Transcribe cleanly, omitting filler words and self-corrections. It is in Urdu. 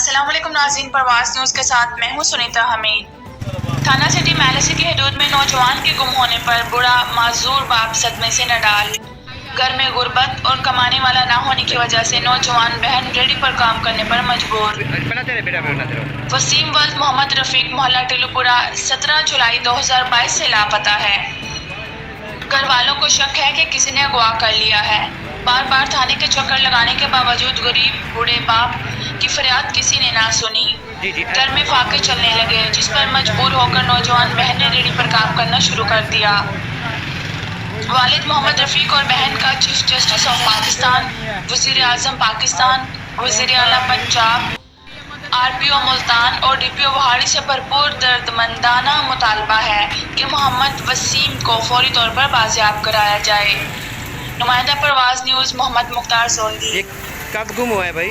السلام علیکم ناظرین، پرواز نیوز کے ساتھ میں ہوں سنیتا حمید۔ تھانہ سٹی میلسی کی حدود میں نوجوان کے گم ہونے پر بڑا معذور باپ صدمے سے نڈال۔ گھر میں غربت اور کمانے والا نہ ہونے کی وجہ سے نوجوان بہن ریڈی پر کام کرنے پر مجبور۔ وسیم ولد محمد رفیق محلہ ٹلو پورہ 17 جولائی 2022 سے لاپتہ ہے۔ گھر والوں کو شک ہے کہ کسی نے اغوا کر لیا ہے۔ بار بار تھانے کے چکر لگانے کے باوجود غریب بوڑھے باپ کی فریاد کسی نے نہ سنی۔ گھر میں فاقے چلنے لگے، جس پر مجبور ہو کر نوجوان بہن نے ریڈی پر کام کرنا شروع کر دیا۔ والد محمد رفیق اور بہن کا چیف جسٹس آف پاکستان، وزیر اعظم پاکستان، وزیر اعلیٰ پنجاب، RPO ملتان اور DPO وہاڑی سے بھرپور دردمندانہ مطالبہ ہے کہ محمد وسیم کو فوری طور پر بازیاب کرایا جائے۔ نمائندہ پرواز نیوز محمد مختار سولگی۔ کب گم ہوا ہے بھائی؟